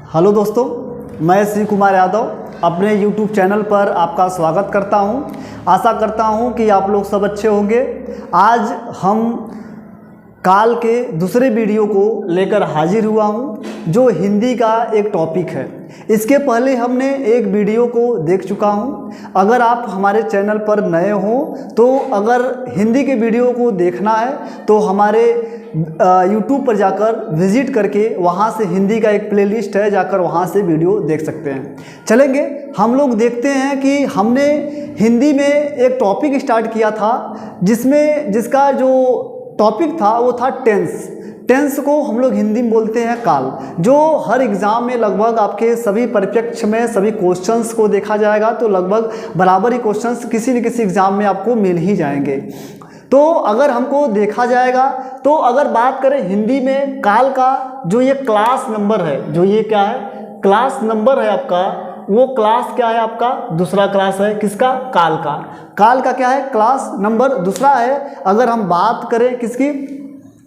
Hello दोस्तों, मैं श्री कुमार यादव अपने YouTube चैनल पर आपका स्वागत करता हूं। आशा करता हूं कि आप लोग सब अच्छे होंगे। आज हम काल के दूसरे वीडियो को लेकर हाजिर हुआ हूं, जो हिंदी का एक टॉपिक है। इसके पहले हमने एक वीडियो को देख चुका हूं। अगर आप हमारे चैनल पर नए हों तो अगर हिंदी के वीडियो को देखना है तो हमारे YouTube पर जाकर विजिट करके वहां से हिंदी का एक प्लेलिस्ट है, जाकर वहां से वीडियो देख सकते हैं। चलेंगे हम लोग देखते हैं कि हमने हिंदी में एक टॉपिक स्टार्ट किया था जिसका जो टॉपिक था वो था टेंस को हम लोग हिंदी में बोलते हैं काल, जो हर एग्ज़ाम में लगभग आपके सभी परिप्रेक्ष्य में सभी क्वेश्चंस को देखा जाएगा तो लगभग बराबर ही क्वेश्चंस किसी न किसी एग्ज़ाम में आपको मिल ही जाएंगे। तो अगर हमको देखा जाएगा तो अगर बात करें हिंदी में काल का जो ये क्लास नंबर है, जो ये क्या है क्लास नंबर है आपका, वो क्लास क्या है आपका दूसरा क्लास है। किसका? काल का क्या है क्लास नंबर दूसरा है। अगर हम बात करें किसकी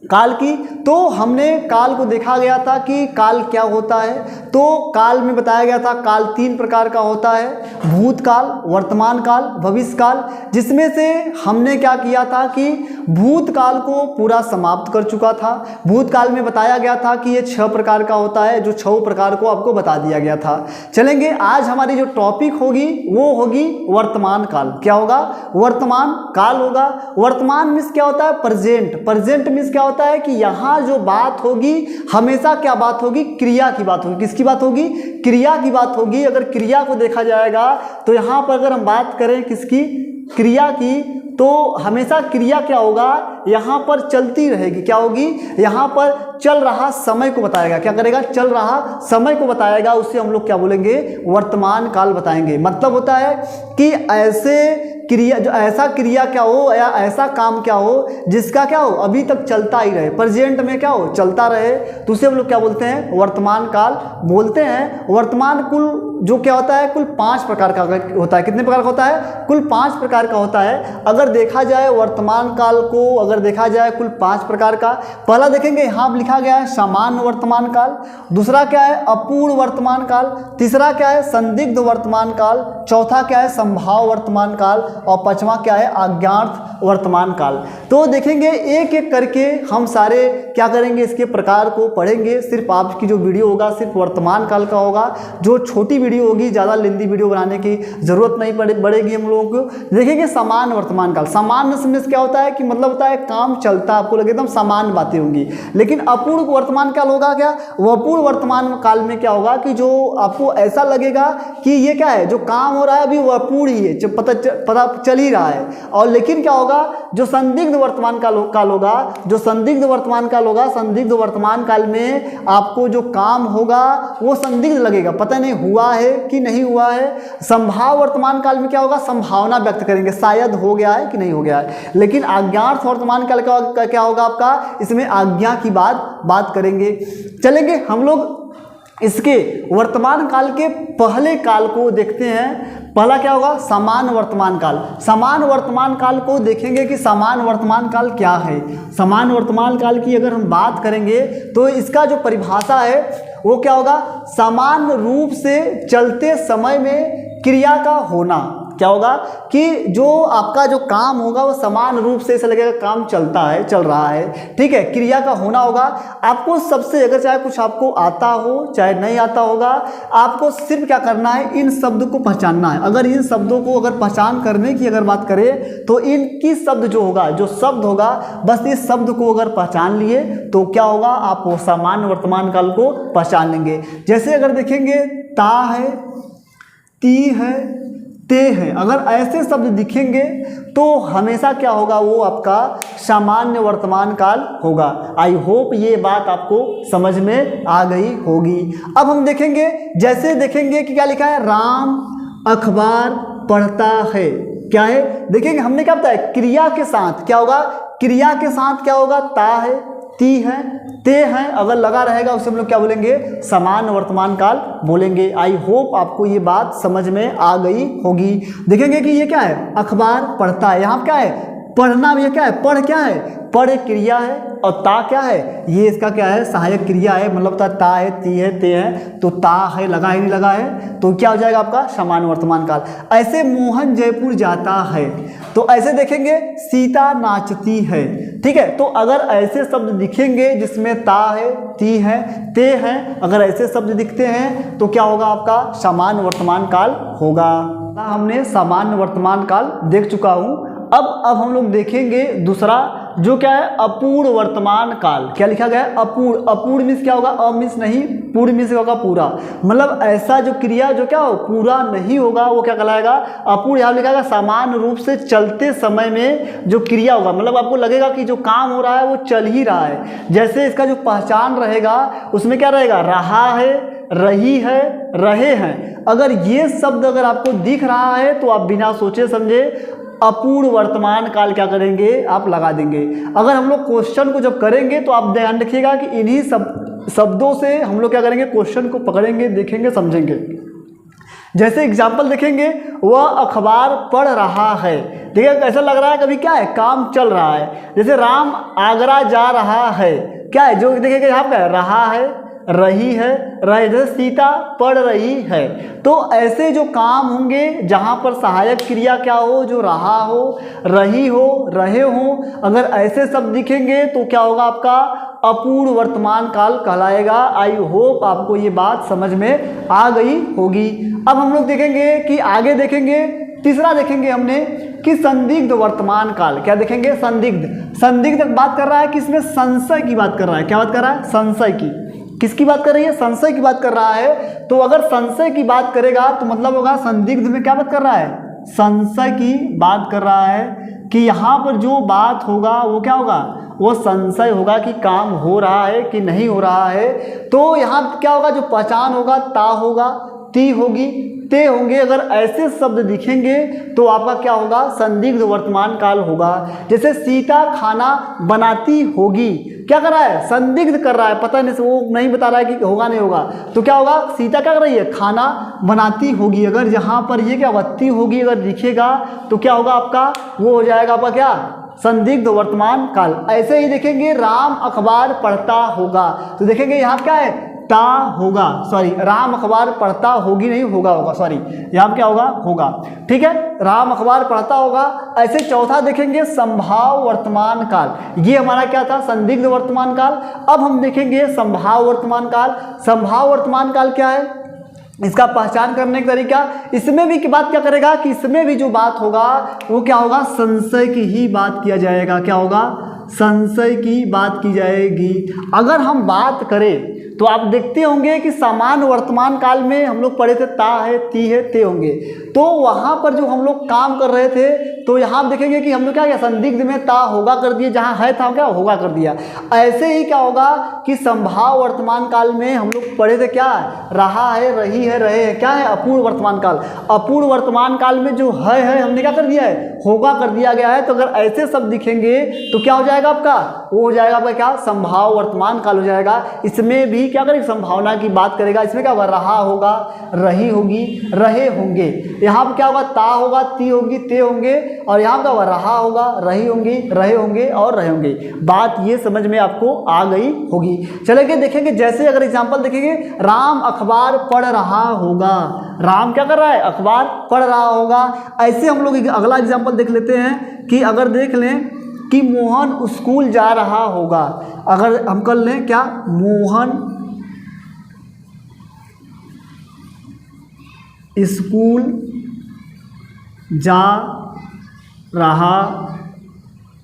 काल की, तो हमने काल को देखा गया था कि काल क्या होता है। तो काल में बताया गया था काल 3 प्रकार का होता है, भूतकाल, वर्तमान काल, भविष्य काल। जिसमें से हमने क्या किया था कि भूतकाल को पूरा समाप्त कर चुका था। भूतकाल में बताया गया था कि ये 6 प्रकार का होता है, जो 6 प्रकार को आपको बता दिया गया था। चलेंगे आज हमारी जो टॉपिक होगी वो होगी वर्तमान काल। क्या होगा? वर्तमान काल होगा। वर्तमान मीन्स क्या होता है? प्रेजेंट मीन्स क्या होता है कि यहां जो बात होगी हमेशा क्या बात होगी? क्रिया की बात होगी। किसकी बात होगी? क्रिया की बात होगी। अगर क्रिया को देखा जाएगा तो यहां पर अगर हम बात करें किसकी? क्रिया की, तो हमेशा क्रिया क्या होगा? यहाँ पर चलती रहेगी। क्या होगी? यहाँ पर चल रहा समय को बताएगा। क्या करेगा? चल रहा समय को बताएगा। उसे हम लोग क्या बोलेंगे? वर्तमान काल बताएंगे। मतलब होता है कि ऐसा क्रिया क्या हो या ऐसा काम क्या हो जिसका क्या हो अभी तक चलता ही रहे, प्रेजेंट में क्या हो चलता रहे, तो उसे हम लोग क्या बोलते हैं? वर्तमान काल बोलते हैं। वर्तमान कुल जो क्या होता है कुल 5 प्रकार का होता है। कितने प्रकार का होता है? कुल 5 प्रकार का होता है। अगर देखा जाए वर्तमान काल को, अगर देखा जाए कुल 5 प्रकार का, पहला देखेंगे यहाँ लिखा गया है सामान्य वर्तमान काल, दूसरा क्या है अपूर्ण वर्तमान काल, तीसरा क्या है संदिग्ध वर्तमान काल, चौथा क्या है संभाव्य वर्तमान काल और 5वां क्या है अज्ञात वर्तमान काल। तो देखेंगे एक एक करके हम सारे क्या करेंगे इसके प्रकार को पढ़ेंगे। सिर्फ आपकी जो वीडियो होगा सिर्फ वर्तमान काल का होगा, जो छोटी वीडियो होगी, ज़्यादा लेंदी वीडियो बनाने की जरूरत नहीं पड़ेगी हम लोगों को। देखेंगे सामान्य वर्तमान काल। सामान्य में क्या होता है कि मतलब होता है काम चलता, आपको लगे एकदम सामान्य बातें होंगी। लेकिन अपूर्ण वर्तमान काल होगा क्या? वो अपूर्ण वर्तमान काल में क्या होगा कि जो आपको ऐसा लगेगा कि ये क्या है जो काम हो रहा है अभी वो अपूर्ण ही है, पता चल ही रहा है। और लेकिन क्या होगा जो संदिग्ध वर्तमान काल होगा, जो संदिग्ध वर्तमान काल होगा, संदिग्ध वर्तमान काल में आपको जो काम होगा वो संदिग्ध लगेगा, पता नहीं हुआ है कि नहीं हुआ है। संभाव्य वर्तमान काल में क्या होगा? संभावना व्यक्त करेंगे, शायद हो गया है कि नहीं हो गया है। लेकिन अज्ञात वर्तमान काल का क्या होगा आपका? इसमें आज्ञा की बात करेंगे। चलेंगे हम लोग इसके वर्तमान काल के पहले काल को देखते हैं। पहला क्या होगा? सामान्य वर्तमान काल। सामान्य वर्तमान काल को देखेंगे कि सामान्य वर्तमान काल क्या है। सामान्य वर्तमान काल की अगर हम बात करेंगे तो इसका जो परिभाषा है वो क्या होगा? सामान्य रूप से चलते समय में क्रिया का होना। क्या होगा कि जो आपका जो काम होगा वो समान रूप से ऐसा लगेगा काम चलता है, चल रहा है, ठीक है, क्रिया का होना होगा। आपको सबसे अगर चाहे कुछ आपको आता हो चाहे नहीं आता होगा, आपको सिर्फ क्या करना है? इन शब्द को पहचानना है। अगर इन शब्दों को अगर पहचान करने की अगर बात करें तो इनकी शब्द जो होगा, जो शब्द होगा, बस इस शब्द को अगर पहचान लिए तो क्या होगा? आप वो सामान्य वर्तमान काल को पहचान लेंगे। जैसे अगर देखेंगे ता है, ती है, ते हैं, अगर ऐसे शब्द दिखेंगे तो हमेशा क्या होगा? वो आपका सामान्य वर्तमान काल होगा। आई होप ये बात आपको समझ में आ गई होगी। अब हम देखेंगे, जैसे देखेंगे कि क्या लिखा है? राम अखबार पढ़ता है। क्या है? देखेंगे हमने क्या बताया? क्रिया के साथ क्या होगा? क्रिया के साथ क्या होगा? ता है, ती है, ते हैं, अगर लगा रहेगा उसे हम लोग क्या बोलेंगे? सामान्य वर्तमान काल बोलेंगे। आई होप आपको ये बात समझ में आ गई होगी। देखेंगे कि ये क्या है? अखबार पढ़ता है। यहाँ क्या है? पढ़ना भी क्या है, पढ़ क्या है, पढ़ एक क्रिया है और ता क्या है, ये इसका क्या है, सहायक क्रिया है। मतलब ता है, ती है, ते है, तो ता है, लगा ही नहीं लगा है, तो क्या हो जाएगा आपका समान वर्तमान काल। ऐसे मोहन जयपुर जाता है, तो ऐसे देखेंगे सीता नाचती है। ठीक है, तो अगर ऐसे शब्द दिखेंगे जिसमें ता है, ती है, ते है, अगर ऐसे शब्द दिखते हैं तो क्या होगा, आपका समान वर्तमान काल होगा। हमने सामान्य वर्तमान काल देख चुका हूँ। अब हम लोग देखेंगे दूसरा, जो क्या है, अपूर्ण वर्तमान काल। क्या लिखा गया है, अपूर्ण। अपूर्ण मीन्स क्या होगा, अमीन्स नहीं, पूर्ण मीन्स होगा पूरा। मतलब ऐसा जो क्रिया जो क्या हो, पूरा नहीं होगा, वो क्या कहलाएगा, अपूर्ण। यहाँ लिखा गया समान रूप से चलते समय में जो क्रिया होगा, मतलब आपको लगेगा कि जो काम हो रहा है वो चल ही रहा है। जैसे इसका जो पहचान रहेगा उसमें क्या रहेगा, रहा है, रही है, रहे हैं। अगर ये शब्द अगर आपको दिख रहा है तो आप बिना सोचे समझे अपूर्ण वर्तमान काल क्या करेंगे, आप लगा देंगे। अगर हम लोग क्वेश्चन को जब करेंगे तो आप ध्यान रखिएगा कि इन्हीं शब्दों से हम लोग क्या करेंगे, क्वेश्चन को पकड़ेंगे, देखेंगे, समझेंगे। जैसे एग्जाम्पल देखेंगे, वह अखबार पढ़ रहा है। देखिए कैसा लग रहा है, कभी क्या है, काम चल रहा है। जैसे राम आगरा जा रहा है, क्या है, जो देखेंगे यहाँ पे रहा है, रही है, रहे। जैसे सीता पढ़ रही है, तो ऐसे जो काम होंगे जहाँ पर सहायक क्रिया क्या हो, जो रहा हो, रही हो, रहे हो, अगर ऐसे शब्द दिखेंगे तो क्या होगा, आपका अपूर्ण वर्तमान काल कहलाएगा। आई होप आपको ये बात समझ में आ गई होगी। अब हम लोग देखेंगे कि आगे देखेंगे, तीसरा देखेंगे हमने कि संदिग्ध वर्तमान काल। क्या देखेंगे, संदिग्ध। संदिग्ध बात कर रहा है कि इसमें संशय की बात कर रहा है। क्या बात कर रहा है, संशय की। किसकी बात कर रही है, संशय की बात कर रहा है। तो अगर संशय की बात करेगा तो मतलब होगा संदिग्ध में क्या बात कर रहा है, संशय की बात कर रहा है कि यहाँ पर जो बात होगा वो क्या होगा, वो संशय होगा कि काम हो रहा है कि नहीं हो रहा है। तो यहाँ क्या होगा, जो पहचान होगा ता होगा, ती होगी, ते होंगे। अगर ऐसे शब्द दिखेंगे तो आपका क्या होगा, संदिग्ध वर्तमान काल होगा। जैसे सीता खाना बनाती होगी, क्या कर रहा है, संदिग्ध कर रहा है, पता नहीं, वो नहीं बता रहा है कि होगा नहीं होगा। तो क्या होगा, सीता क्या कर रही है, खाना बनाती होगी। अगर यहाँ पर ये क्या होगा, ती होगी, अगर दिखेगा तो क्या होगा, आपका वो हो जाएगा आपका क्या, संदिग्ध वर्तमान काल। ऐसे ही देखेंगे राम अखबार पढ़ता होगा, तो देखेंगे यहाँ क्या है, ता होगा, सॉरी, राम अखबार पढ़ता होगी नहीं, होगा होगा, सॉरी, यहाँ क्या होगा, होगा। ठीक है, राम अखबार पढ़ता होगा। ऐसे चौथा देखेंगे संभाव वर्तमान काल। ये हमारा क्या था, संदिग्ध वर्तमान काल। अब हम देखेंगे संभाव वर्तमान काल। संभाव वर्तमान काल क्या है, इसका पहचान करने का तरीका, इसमें भी की बात क्या करेगा कि इसमें भी जो बात होगा वो क्या होगा, संशय की ही बात किया जाएगा। क्या होगा, संशय की बात की जाएगी। अगर हम बात करें तो आप देखते होंगे कि समान वर्तमान काल में हम लोग पढ़े थे ता है, ती है, ते होंगे। तो वहाँ पर जो हम लोग काम कर रहे थे तो यहाँ देखेंगे कि हम लोग क्या किया, संदिग्ध में ता होगा कर दिए, जहाँ है था क्या होगा कर दिया। ऐसे ही क्या होगा कि संभाव वर्तमान काल में हम लोग पढ़े थे क्या, रहा है, रही है, रहे हैं, क्या है, अपूर्ण वर्तमान काल। अपूर्ण वर्तमान काल में जो है हमने क्या कर दिया है, होगा कर दिया गया है। तो अगर ऐसे शब्द दिखेंगे तो क्या हो जाएगा आपका, वो हो जाएगा आपका क्या, संभाव वर्तमान काल हो जाएगा। इसमें भी क्या करेगा, संभावना की बात करेगा। इसमें क्या होगा, रहा होगा, रही होगी, रहे होंगे। यहाँ पर क्या होगा, ता होगा, ती होगी, ते होंगे, और यहाँ क्या होगा, रहा होगा, रही होंगी, रहे होंगे और रहे होंगे। बात ये समझ में आपको आ गई होगी। चलेंगे देखेंगे, जैसे अगर एग्जाम्पल देखेंगे, राम अखबार पढ़ रहा होगा। राम क्या कर रहा है, अखबार पढ़ रहा होगा। ऐसे हम लोग अगला एग्जाम्पल देख लेते हैं कि अगर देख लें कि मोहन स्कूल जा रहा होगा। अगर हम कर लें क्या, मोहन स्कूल जा रहा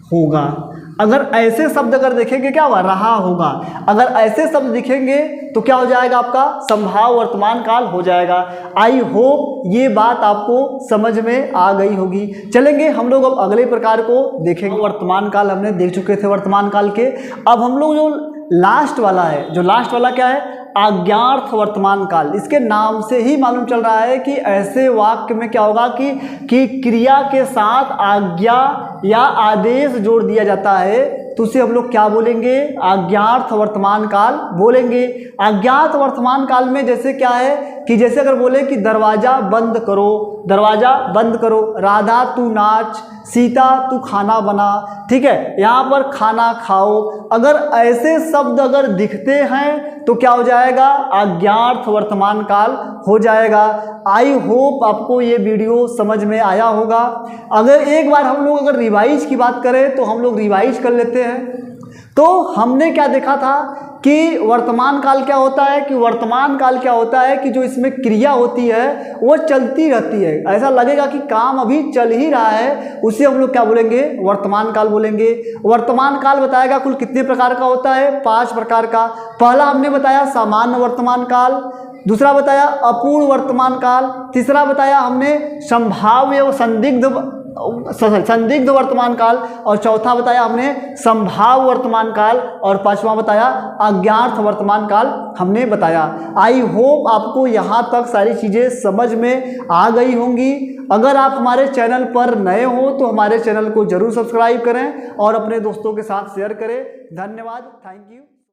होगा। अगर ऐसे शब्द अगर देखेंगे क्या होगा, रहा होगा। अगर ऐसे शब्द दिखेंगे तो क्या हो जाएगा, आपका संभाव वर्तमान काल हो जाएगा। आई होप ये बात आपको समझ में आ गई होगी। चलेंगे हम लोग अब अगले प्रकार को देखेंगे। वर्तमान काल हमने देख चुके थे वर्तमान काल के। अब हम लोग जो लास्ट वाला है, जो लास्ट वाला क्या है, आज्ञार्थ वर्तमान काल। इसके नाम से ही मालूम चल रहा है कि ऐसे वाक्य में क्या होगा कि क्रिया के साथ आज्ञा या आदेश जोड़ दिया जाता है, तो उसे हम लोग क्या बोलेंगे, आज्ञार्थ वर्तमान काल बोलेंगे। अज्ञात वर्तमान काल में जैसे क्या है कि जैसे अगर बोले कि दरवाज़ा बंद करो, दरवाज़ा बंद करो, राधा तू नाच, सीता तू खाना बना, ठीक है, यहाँ पर खाना खाओ, अगर ऐसे शब्द अगर दिखते हैं तो क्या हो जाएगा, अज्ञार्थ वर्तमान काल हो जाएगा। आई होप आपको ये वीडियो समझ में आया होगा। अगर एक बार हम लोग अगर रिवाइज की बात करें तो हम लोग रिवाइज कर लेते हैं। तो हमने क्या देखा था कि वर्तमान काल क्या होता है, कि वर्तमान काल क्या होता है कि जो इसमें क्रिया होती है वो चलती रहती है, ऐसा लगेगा कि काम अभी चल ही रहा है, उसे हम लोग क्या बोलेंगे, वर्तमान काल बोलेंगे। वर्तमान काल बताएगा कुल कितने प्रकार का होता है, 5 प्रकार का। पहला हमने बताया सामान्य वर्तमान काल, दूसरा बताया अपूर्ण वर्तमान काल, तीसरा बताया हमने संभाव्य व संदिग्ध वर्तमान काल, और चौथा बताया हमने संभाव्य वर्तमान काल, और पांचवा बताया अज्ञात वर्तमान काल हमने बताया। आई होप आपको यहाँ तक सारी चीज़ें समझ में आ गई होंगी। अगर आप हमारे चैनल पर नए हो तो हमारे चैनल को जरूर सब्सक्राइब करें और अपने दोस्तों के साथ शेयर करें। धन्यवाद, थैंक यू।